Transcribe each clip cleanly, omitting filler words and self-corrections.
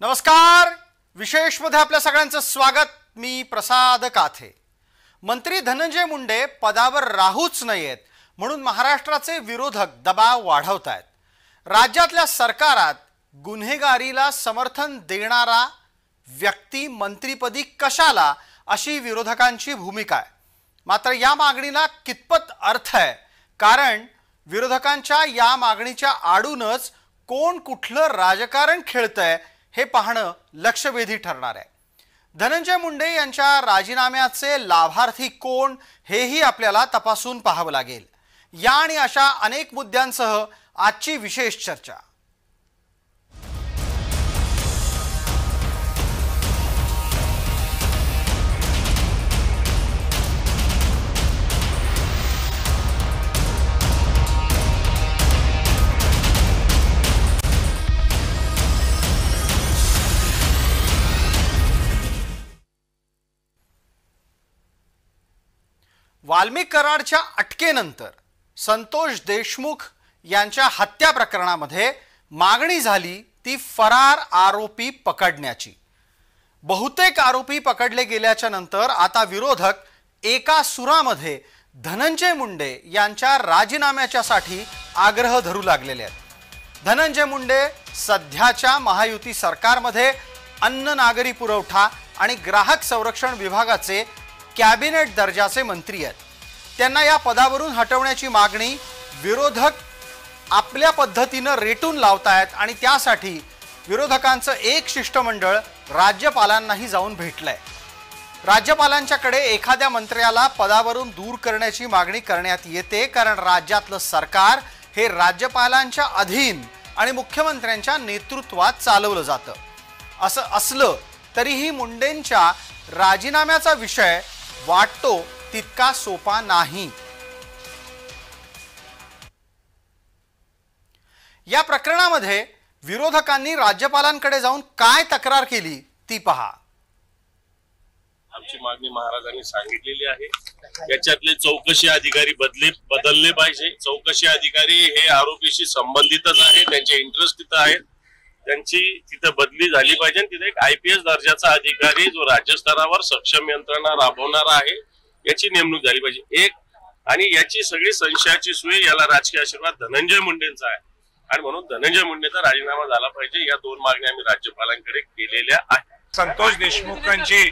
नमस्कार, विशेषमध्ये आपल्या सगळ्यांचं स्वागत। मी प्रसाद काथे। मंत्री धनंजय मुंडे पदावर राहूच नयेत म्हणून महाराष्ट्राचे विरोधक दबाव वाढवतायत। राज्यातल्या सरकारात गुन्हेगारीला समर्थन देणारा व्यक्ती मंत्रीपदी कशाला अशी विरोधकांची भूमिका आहे। मात्र या मागणीला कितपत अर्थ आहे, कारण विरोधकांच्या या मागणीच्या आडूनच कोण कुठलं राजकारण खेळतंय हे पाहणं लक्षवेधी ठरणार आहे। धनंजय मुंडे यांच्या राजीनाम्याचे लाभार्थी कोण हेही आपल्याला तपासून पाहावं लागेल। या आणि अशा अनेक मुद्द्यांसह आजची विशेष चर्चा। वाल्मिक कराडच्या अटकेनंतर संतोष देशमुख यांच्या हत्या प्रकरणामध्ये मागणी झाली ती फरार आरोपी पकडण्याची। बहुतेक आरोपी पकडले गेल्याच्या नंतर आता विरोधक एका सुरामध्ये धनंजय मुंडे यांच्या राजीनाम्याच्यासाठी आग्रह धरू लागलेले आहेत। धनंजय मुंडे सध्याच्या महायुती सरकारमध्ये अन्न नागरी पुरवठा आणि ग्राहक संरक्षण विभागाचे कॅबिनेट दर्जाचे मंत्री आहेत। त्यांना या पदावरून हटवण्याची मागणी विरोधक आपल्या पद्धतीने रेटून लावतायत आणि त्यासाठी विरोधकांचं एक शिष्टमंडळ राज्यपालांनाही जाऊन भेटलंय। राज्यपालांच्याकडे एखाद्या मंत्र्याला पदावरून दूर करण्याची मागणी करण्यात येते, कारण राज्यातलं सरकार हे राज्यपालांच्या अधीन आणि मुख्यमंत्र्यांच्या नेतृत्वात चालवलं जातं। असं असलं तरीही मुंडेंच्या राजीनाम्याचा विषय वाटतो तितका सोपा नाही। या प्रकरणामध्ये विरोधकांनी राज्यपालांकडे जाऊन काय तक्रार केली ती पहा। आमची मागणी महाराजांनी सांगितलेली आहे। याच्यातले चौकशी अधिकारी बदलले पाहिजे। चौकशी अधिकारी हे आरोपीशी संबंधितच आहे, त्यांचे इंटरेस्ट तिथं आहेत, त्यांची तिथे बदली झाली पाहिजे। तिथे एक IPS दर्जाचा अधिकारी जो राज्यस्तरावर सक्षम यंत्रणा राबवणारा आहे याची नेमणूक झाली पाहिजे। एक आणि याची सगळी संशयाची सुई याला राजकीय आशीर्वाद धनंजय मुंडेंचा आहे आणि म्हणून धनंजय मुंडेचा राजीनामा झाला पाहिजे। या दोन मागण्या आम्ही राज्यपालांकडे केलेल्या आहेत। संतोष देशमुखांची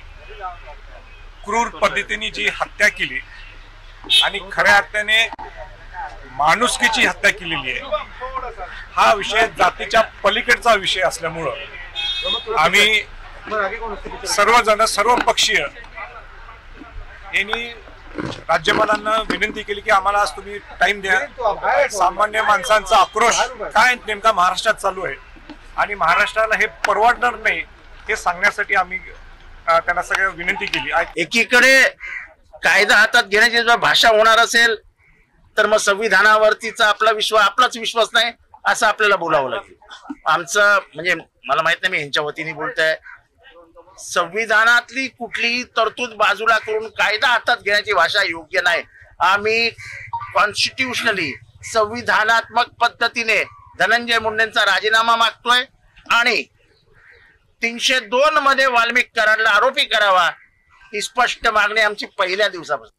क्रूर पद्धतीने जी हत्या केली आणि खऱ्या अर्थाने माणुसकीची हत्या केलेली आहे, हा विषय जातीच्या पलीकडचा विषय असल्यामुळं आम्ही सर्वजण सर्व पक्षीय यांनी राज्यपालांना विनंती केली की आम्हाला आज तुम्ही टाइम द्या। सामान्य माणसांचा आक्रोश काय नेमका महाराष्ट्रात चालू आहे आणि महाराष्ट्राला हे परवडणार नाही हे सांगण्यासाठी आम्ही त्यांना सगळ्या विनंती केली। एकीकडे कायदा हातात घेण्याची जर भाषा होणार असेल तर मग संविधानावरतीचा आपलाच विश्वास नाही असं आपल्याला बोलावं लागेल। आमचं म्हणजे मला माहित नाही मी यांच्या वतीने बोलतोय, संविधानातली कुठलीही तरतूद बाजूला करून कायदा हातात घेण्याची भाषा योग्य नाही। आम्ही कॉन्स्टिट्यूशनली संविधानात्मक पद्धतीने धनंजय मुंडेंचा राजीनामा मागतोय आणि 302 मध्ये वाल्मिक कराडला आरोपी करावा ही स्पष्ट मागणी आमची पहिल्या दिवसापासून।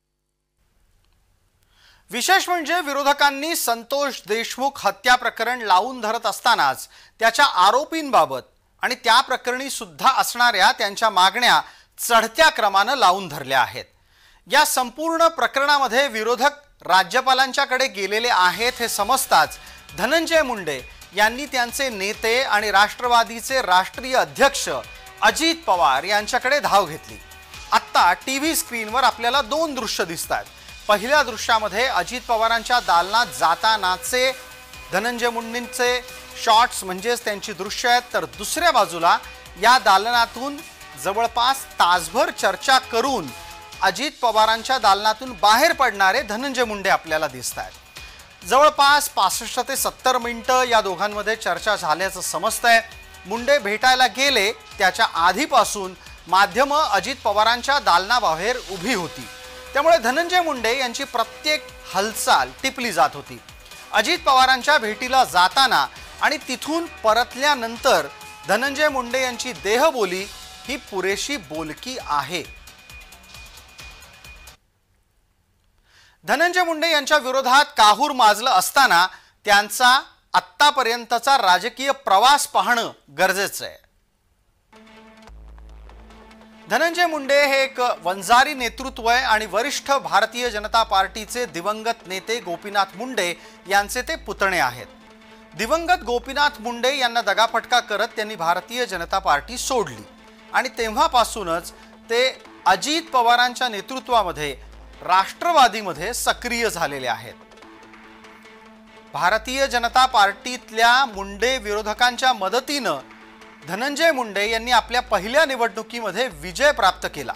विशेष म्हणजे विरोधकांनी संतोष देशमुख हत्या प्रकरण लावून धरत असतानाच त्याच्या आरोपींबाबत आणि त्या प्रकरणी सुद्धा असणाऱ्या त्यांच्या मागण्या चढत्या क्रमाने लावून धरल्या आहेत। या संपूर्ण प्रकरणामध्ये विरोधक राज्यपालांच्याकडे गेलेले आहेत हे समजताच धनंजय मुंडे यांनी त्यांचे नेते आणि राष्ट्रवादीचे राष्ट्रीय अध्यक्ष अजित पवार यांच्याकडे धाव घेतली। आत्ता टीव्ही स्क्रीनवर आपल्याला दोन दृश्य दिसतात। पहिल्या दृश्यामध्ये अजित पवारांच्या दालनात जातानाचे धनंजय मुंडेंचे शॉट्स म्हणजेच त्यांची दृश्य आहेत, तर दुसऱ्या बाजूला या दालनातून जवळपास तासभर चर्चा करून अजित पवारांच्या दालनातून बाहेर पडणारे धनंजय मुंडे आपल्याला दिसत आहेत। जवळपास 65 ते 70 मिनिटं या दोघांमध्ये चर्चा झाल्याचं समजतंय। मुंडे भेटायला गेले त्याच्या आधीपासून माध्यमं अजित पवारांच्या दालनाबाहेर उभी होती, त्यामुळे धनंजय मुंडे यांची प्रत्येक हालचाल टिपली जात होती। अजित पवारांच्या भेटीला जाताना आणि तिथून परतल्यानंतर धनंजय मुंडे यांची देहबोली ही पुरेशी बोलकी आहे. धनंजय मुंडे यांच्या विरोधात काहूर माजलं असताना त्यांचा आत्तापर्यंतचा राजकीय प्रवास पाहणं गरजेचं आहे. धनंजय मुंडे हे एक वंजारी नेतृत्व आहे आणि वरिष्ठ भारतीय जनता पार्टीचे दिवंगत नेते गोपीनाथ मुंडे यांचे ते पुतणे आहेत. दिवंगत गोपीनाथ मुंडे यांना दगाफटका करत त्यांनी भारतीय जनता पार्टी सोडली आणि तेव्हापासूनच ते अजित पवारांच्या नेतृत्वामध्ये राष्ट्रवादीमध्ये सक्रिय झालेले आहेत. भारतीय जनता पार्टीतल्या मुंडे विरोधकांच्या मदतीनं धनंजय मुंडे यांनी आपल्या पहिल्या निवडणुकीमध्ये विजय प्राप्त केला.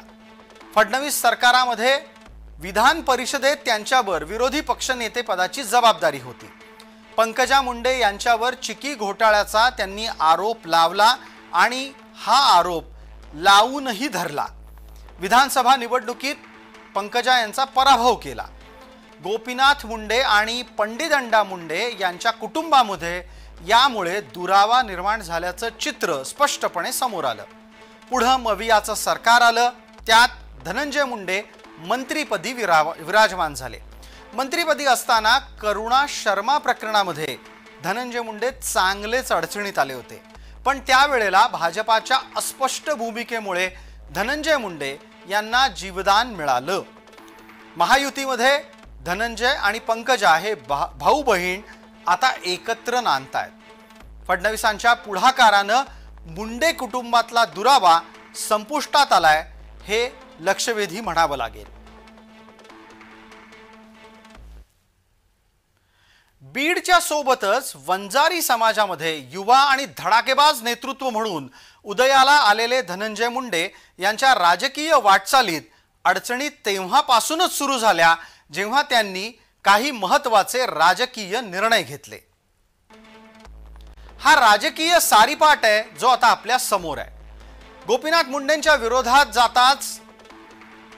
फडणवीस सरकारामध्ये विधान परिषदेत त्यांच्यावर विरोधी पक्षनेते पदाची जबाबदारी होती. पंकजा मुंडे यांच्यावर चिकी घोटाळ्याचा त्यांनी आरोप लावला आणि हा आरोप लावूनही धरला. विधानसभा निवडणुकीत पंकजा यांचा पराभव केला. गोपीनाथ मुंडे आणि पंडितअण्णा मुंडे यांच्या कुटुंबामध्ये यामुळे दुरावा निर्माण झाल्याचं चित्र स्पष्टपणे समोर आलं. पुढं मवियाचं सरकार आलं. त्यात धनंजय मुंडे मंत्रीपदी विराजमान झाले. मंत्रीपदी असताना करुणा शर्मा प्रकरणामध्ये धनंजय मुंडे चांगलेच अडचणीत आले होते. पण त्यावेळेला भाजपाच्या अस्पष्ट भूमिकेमुळे धनंजय मुंडे यांना जीवदान मिळालं. महायुतीमध्ये धनंजय आणि पंकजा हे भाऊ बहीण आता एकत्र नांदतायत. फडणवीसांच्या पुढाकारानं मुंडे कुटुंबातला दुरावा संपुष्टात आलाय हे लक्षवेधी म्हणावं लागेल. बीडच्या सोबतच वंजारी समाजामध्ये युवा आणि धडाकेबाज नेतृत्व म्हणून उदयाला आलेले धनंजय मुंडे यांच्या राजकीय वाटचालीत अडचणी तेव्हापासूनच सुरू झाल्या जेव्हा त्यांनी काही महत्त्वाचे राजकीय निर्णय घेतले. हा राजकीय सारीपाट आहे जो आता आपल्या समोर आहे. गोपीनाथ मुंडेंच्या विरोधात जाताच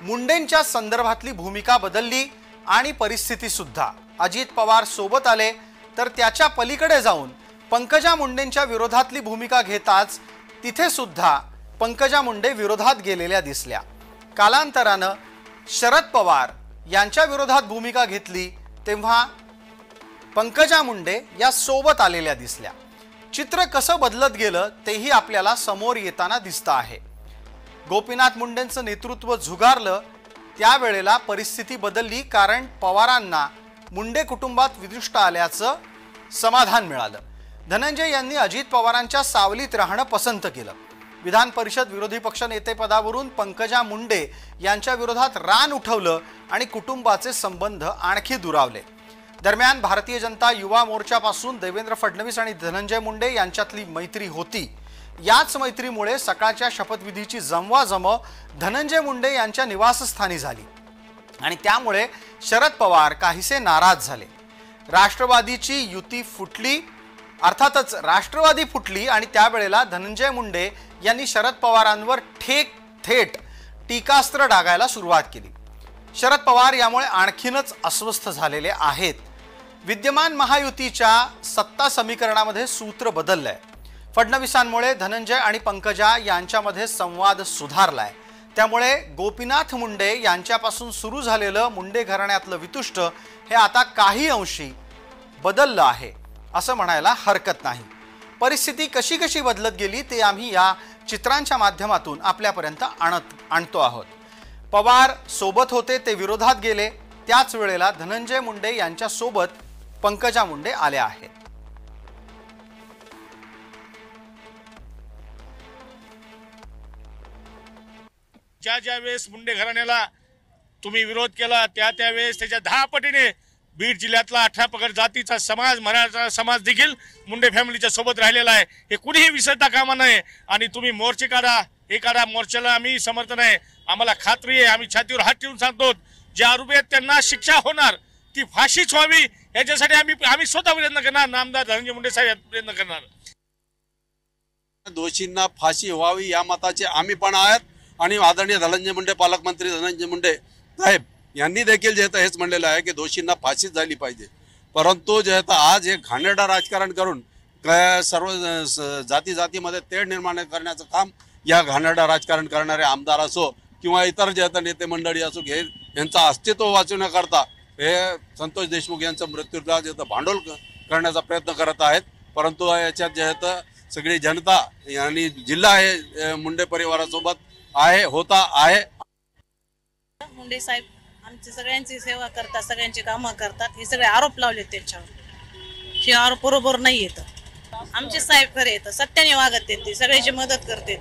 मुंडेंच्या संदर्भातली भूमिका बदलली आणि परिस्थिती सुद्धा. अजित पवार सोबत आले तर त्याच्या पलीकडे जाऊन पंकजा मुंडेंच्या विरोधातली भूमिका घेताच तिथे सुद्धा पंकजा मुंडे विरोधात गेलेल्या दिसल्या. कालांतरानं शरद पवार यांच्या विरोधात भूमिका घेतली तेव्हा पंकजा मुंडे या सोबत आलेल्या दिसल्या. चित्र कसं बदलत गेलं तेही आपल्याला समोर येताना दिसतं आहे. गोपीनाथ मुंडेंचं नेतृत्व झुगारलं त्यावेळेला परिस्थिती बदलली कारण पवारांना मुंडे कुटुंबात विदृष्ट आल्याचं समाधान मिळालं. धनंजय यांनी अजित पवारांच्या सावलीत राहणं पसंत केलं. विधान परिषद विरोधी पक्ष नेतेपदावरून पंकजा मुंडे यांच्या विरोधात रान उठवलं आणि कुटुंबाचे संबंध आणखी दुरावले. दरम्यान भारतीय जनता युवा मोर्चापासून देवेंद्र फडणवीस आणि धनंजय मुंडे यांच्यातली मैत्री होती. याच मैत्रीमुळे सकाळच्या शपथविधीची जमवाजम धनंजय मुंडे यांच्या निवासस्थानी झाली आणि त्यामुळे शरद पवार काहीसे नाराज झाले. राष्ट्रवादीची युती फुटली. अर्थातच राष्ट्रवादी फुटली आणि त्यावेळेला धनंजय मुंडे यांनी शरद पवारांवर थेट टीकास्त्र डागायला सुरुवात केली. शरद पवार यामुळे आणखीनच अस्वस्थ झालेले आहेत. विद्यमान महायुतीच्या सत्ता समीकरणामध्ये सूत्र बदललंय. फडणवीसांमुळे धनंजय आणि पंकजा यांच्यामध्ये संवाद सुधारलाय. त्यामुळे गोपीनाथ मुंडे यांच्यापासून सुरू झालेलं मुंडे घराण्यातलं वितुष्ट हे आता काही अंशी बदललं आहे असं म्हणायला हरकत नाही. परिस्थिती कशी कशी बदलत गेली ते आम्ही या चित्रांच्या माध्यमातून आपल्यापर्यंत आणतो आहोत. पवार सोबत होते ते विरोधात गेले. त्याच वेळेला धनंजय मुंडे यांच्या सोबत पंकजा मुंडे आल्या आहेत. ज्या वेळेस मुंडे घराण्याला तुम्ही विरोध केला त्यावेळेस त्याच्या 10 पटीने बीड जिल्ह्यातला 18 पगड जातीचा समाज मराठा समाज देखील मुंडे फॅमिलीच्या सोबत राहिलेला आहे. हे कुणीही विसरता कामा नये आणि तुम्ही मोर्चे काढा हे काढा. मोर्चाला आम्ही समर्थन आहे. आम्हाला खात्री आहे. आम्ही छातीवर हात ठेवून सांगतो जे आरोपी आहेत त्यांना शिक्षा होणार ती फाशीच व्हावी याच्यासाठी आम्ही स्वतः प्रयत्न करणार. नामदार धनंजय मुंडे साहेब प्रयत्न करणार. दोषींना फाशी व्हावी या मताचे आम्ही पण आहेत आणि आदरणीय धनंजय मुंडे पालकमंत्री धनंजय मुंडे साहेब यांनी देखील जे हेच म्हणलेलं आहे की दोषींना फाशीच झाली पाहिजे. परंतु जे आज हे घाणेरडा राजकारण करून सर्व जाती जातीमध्ये तेढ निर्माण करण्याचं काम या घाणेरडा राजकारण करणारे आमदार असो किंवा इतर जे आता नेते मंडळी असो यांचं अस्तित्व वाचवण्याकरता हे संतोष देशमुख यांचं मृत्यूला जे भांडवल करण्याचा प्रयत्न करत आहेत. परंतु याच्यात जे आहे सगळी जनता आणि जिल्हा हे मुंडे परिवारासोबत आहे होता आहे. मुंडे साहेब आमची सगळ्यांची सेवा करतात, सगळ्यांची कामं करतात. हे सगळे आरोप लावले त्यांच्यावर, हे आरोप बरोबर नाही येत. आमचे साहेब खरे येतं, सत्याने वागत येते, सगळ्याची मदत करते.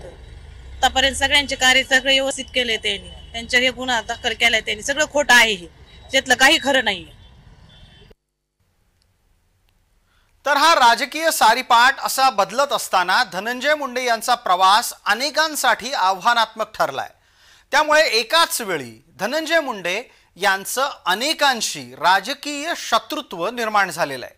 आतापर्यंत सगळ्यांचे कार्य सगळे व्यवस्थित केले त्यांनी. त्यांच्या हे गुन्हा दाखल केलाय त्यांनी, सगळं खोटं आहे, हे त्यातलं काही खरं नाहीये. तर हा राजकीय सारीपाट असा बदलत असताना धनंजय मुंडे यांचा प्रवास अनेकांसाठी आव्हानात्मक ठरलाय. त्यामुळे एकाच वेळी धनंजय मुंडे यांचं अनेकांशी राजकीय शत्रुत्व निर्माण झालेलं आहे.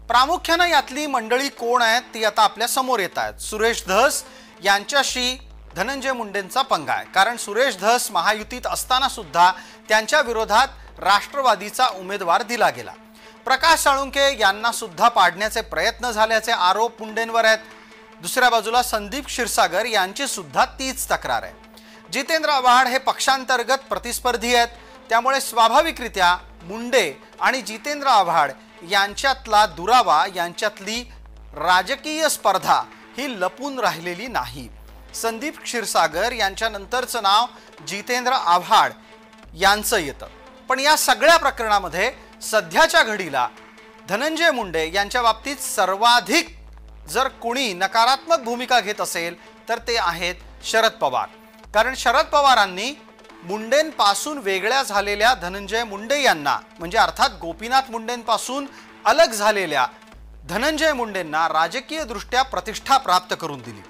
प्रामुख्याने यातली मंडळी कोण आहेत ती आता आपल्या समोर येत आहेत. सुरेश धस यांच्याशी धनंजय मुंडेंचा पंगा आहे, कारण सुरेश धस महायुतीत असताना सुद्धा त्यांच्या विरोधात राष्ट्रवादीचा उमेदवार दिला गेला. प्रकाश साळुंखे यांना सुद्धा पाडण्याचे प्रयत्न झाल्याचे आरोप मुंडेंवर आहेत. दुसऱ्या बाजूला संदीप क्षीरसागर यांची सुद्धा तीच तक्रार आहे. जितेंद्र आव्हाड हे पक्षांतर्गत प्रतिस्पर्धी आहेत, त्यामुळे स्वाभाविकरित्या मुंडे आणि जितेंद्र आव्हाड यांच्यातला दुरावा, यांच्यातली राजकीय स्पर्धा ही लपून राहिलेली नाही. संदीप क्षीरसागर यांच्या नंतरचं नाव जितेंद्र आव्हाड यांचं येतं. पण या सगळ्या प्रकरणामध्ये सध्याच्या घडीला धनंजय मुंडे यांच्या बाबतीत सर्वाधिक जर कोणी नकारात्मक भूमिका घेत असेल तर ते आहेत शरद पवार. कारण शरद पवारांनी मुंडेंपासून वेगळ्या झालेल्या धनंजय मुंडे यांना, म्हणजे अर्थात गोपीनाथ मुंडेंपासून अलग झालेल्या धनंजय मुंडेंना राजकीय दृष्ट्या प्रतिष्ठा प्राप्त करून दिली.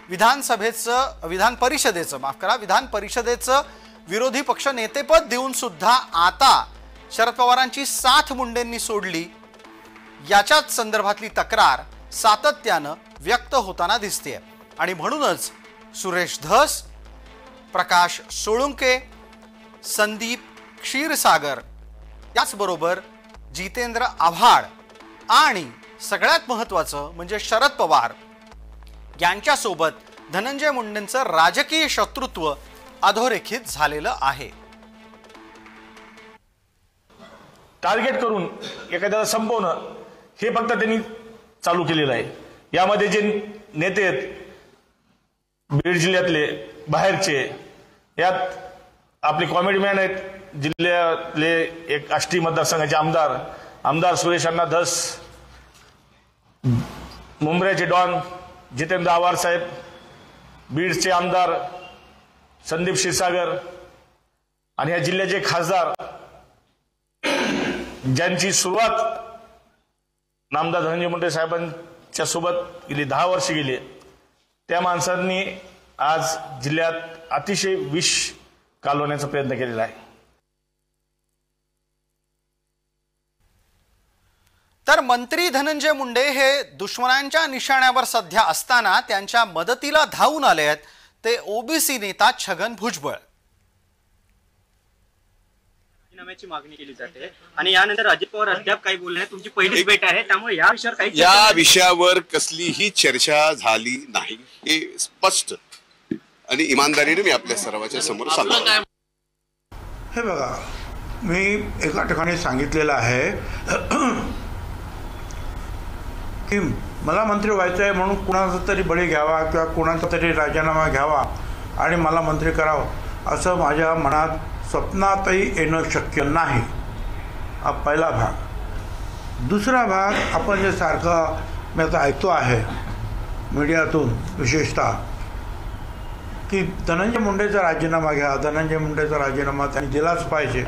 विधान परिषदेचं विरोधी पक्ष नेतेपद देऊन सुद्धा आता शरद पवारांची साथ मुंडेंनी सोडली, याच्याच संदर्भातली तक्रार सातत्यानं व्यक्त होताना दिसते. आणि म्हणूनच सुरेश धस, प्रकाश साळुंखे, संदीप क्षीरसागर, त्याचबरोबर जितेंद्र आव्हाड आणि सगळ्यात महत्त्वाचं म्हणजे शरद पवार यांच्यासोबत धनंजय मुंडेंचं राजकीय शत्रुत्व अधोरेखित झालेलं आहे. टार्गेट करून एखाद्याला संपवणं हे फक्त त्यांनी चालू केलेलं आहे. यामध्ये जे नेते आहेत बीड जिल्ह्यातले, बाहेरचे, यात आपले कॉमेडी मॅन आहेत, जिल्ह्यातले एक आष्टी मतदारसंघाचे आमदार सुरेश अण्णा धस, मुंबऱ्याचे डॉन जितेंद्र आव्हाड साहेब, बीडचे आमदार संदीप क्षीरसागर आणि या जिल्ह्याचे खासदार ज्यांची सुरुवात नामदार धनंजय मुंडे साहेबांच्या सोबत गेली 10 वर्ष गेली, त्या माणसांनी आज जिल्ह्यात अतिशय विष कालवण्याचा प्रयत्न केलेला आहे. तर मंत्री धनंजय मुंडे हे दुश्मनांच्या निशाण्यावर सध्या असताना त्यांच्या मदतीला धावून आले आहेत ते ओबीसी नेता छगन भुजबळ. राजीनाम्याची मागणी केली जाते आणि यानंतर अजित पवार अद्याप काही बोलले नाही. तुमची पहिलीच भेट आहे, त्यामुळे या विषयावर कसलीही चर्चा झाली नाही, हे स्पष्ट आणि इमानदारीने मी आपल्या सर्वांच्या समोर सांगतो. हे बघा, मी एका ठिकाणी सांगितलेलं आहे की मला मंत्री व्हायचं आहे म्हणून कुणाचा तरी बळी घ्यावा किंवा कुणाचा तरी राजीनामा घ्यावा आणि मला मंत्री करावं असं माझ्या मनात स्वप्नातही येणं शक्य नाही. हा पहिला भाग. दुसरा भाग, आपण जे सारखं मी आता ऐकतो आहे मीडियातून विशेषतः की धनंजय मुंडेचा राजीनामा घ्या, धनंजय मुंडेचा राजीनामा त्यांनी दिलाच पाहिजे.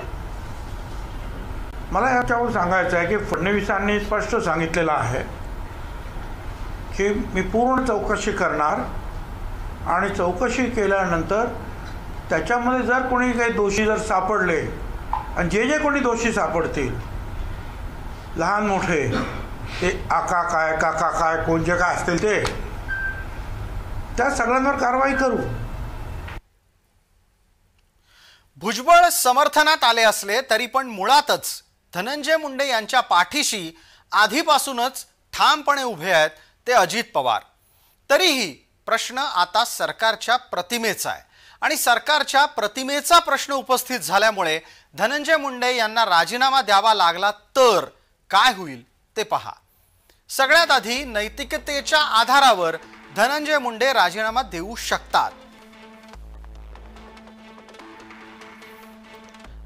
मला याच्यावर सांगायचं आहे की फडणवीसांनी स्पष्ट सांगितलेलं आहे की मी पूर्ण चौकशी करणार आणि चौकशी केल्यानंतर त्याच्यामध्ये जर कोणी काही दोषी जर सापडले आणि जे कोणी दोषी सापडतील, लहान मोठे, ते आका काय काका काय कोण जे काय असतील ते, त्या सगळ्यांवर कारवाई करू. भुजबळ समर्थनात आले असले तरी पण मुळातच धनंजय मुंडे यांच्या पाठीशी आधीपासूनच ठामपणे उभे आहेत ते अजित पवार. तरीही प्रश्न आता सरकारच्या प्रतिमेचा आहे आणि सरकारच्या प्रतिमेचा प्रश्न उपस्थित झाल्यामुळे धनंजय मुंडे यांना राजीनामा द्यावा लागला तर काय होईल ते पहा. सगळ्यात आधी नैतिकतेच्या आधारावर धनंजय मुंडे राजीनामा देऊ शकतात.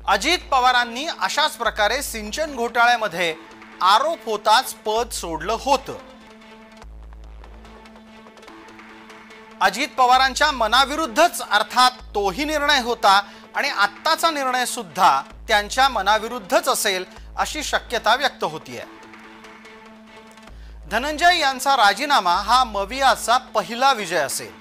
अजित पवारांनी अशाच प्रकारे सिंचन घोटाळ्यामध्ये आरोप होताच पद सोडलं होतं. अजित पवारांच्या मनाविरुद्धच अर्थात तोही निर्णय होता आणि आत्ताचा निर्णय सुद्धा त्यांच्या मनाविरुद्धच असेल अशी शक्यता व्यक्त होतीये. धनंजय यांचा राजीनामा हा मवियाचा पहिला विजय असेल.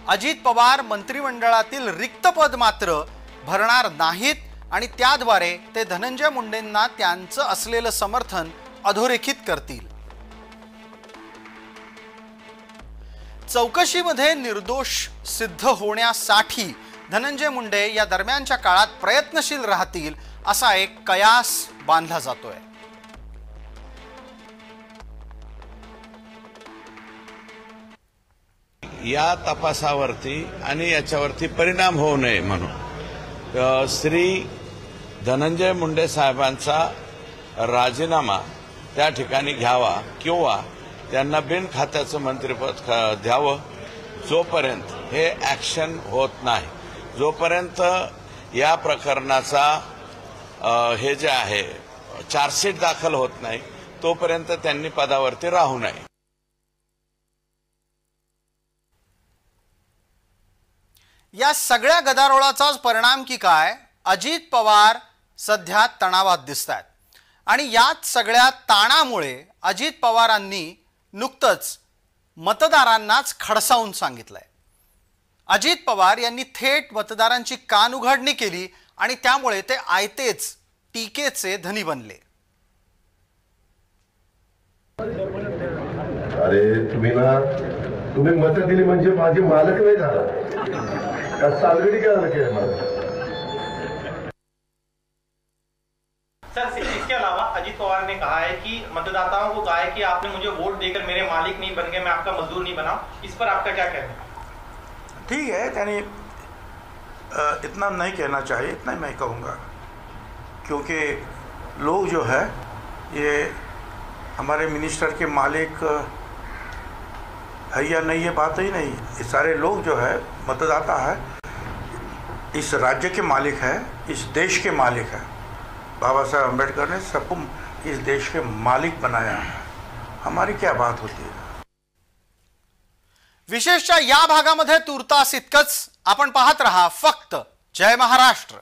अजित पवार मंत्रिमंडळातील रिक्त पद मात्र भरणार नाहीत आणि त्याद्वारे ते धनंजय मुंडेंना त्यांचं असलेलं समर्थन अधोरेखित करतील. चौकशीमध्ये निर्दोष सिद्ध होण्यासाठी धनंजय मुंडे या दरम्यानच्या काळात प्रयत्नशील राहतील असा एक कयास बांधला जातोय. या तपासावरती आणि याच्यावरती परिणाम होऊ नये म्हणून श्री धनंजय मुंडे साहेबांचा राजीनामा त्या ठिकाणी घ्यावा किंवा त्यांना बिन खात्याचं मंत्रिपद द्यावं. जोपर्यंत हे ॲक्शन होत नाही, जोपर्यंत या प्रकरणाचा हे जे आहे चार्जशीट दाखल होत नाही, तोपर्यंत त्यांनी पदावरती राहू नये. या सगळ्या गदारोळाचाच परिणाम की काय, अजित पवार सध्या तणावात दिसतात आणि याच सगळ्या ताणामुळे अजित पवारांनी नुकतंच मतदारांनाच खडसावून सांगितलंय. अजित पवार यांनी थेट मतदारांची कान उघडणी केली आणि त्यामुळे ते आयतेच टीकेचे धनी बनले. अरे तुम्ही मत दिली म्हणजे माझे मालक नाही झाला का, सालगडी काय झालं. सर, इसके अलावा अजित पवार ने कहा है कि मतदाताओं को कहा है कि आपने मुझे वोट देकर मेरे मालिक नहीं बन गए, मैं आपका मजदूर नहीं बना. इस पर आपका क्या कहना है? ठीक है, यानी इतना नहीं कहना चाहिए, इतना ही मैं कहूँगा, क्योंकि लोग जो है ये हमारे मिनिस्टर के मालिक है या नहीं ये बात ही नहीं. ये सारे लोग जो है मतदाता है, इस राज्य के मालिक है, इस देश के मालिक है. बाबा साहेब आंबेडकर ने सबको इस देश के मालिक बनाया है. हमारी क्या बात होती है. विशेषच्या या भागामध्ये तुर्तास इतकंच. आपण पाहत रहा फक्त जय महाराष्ट्र.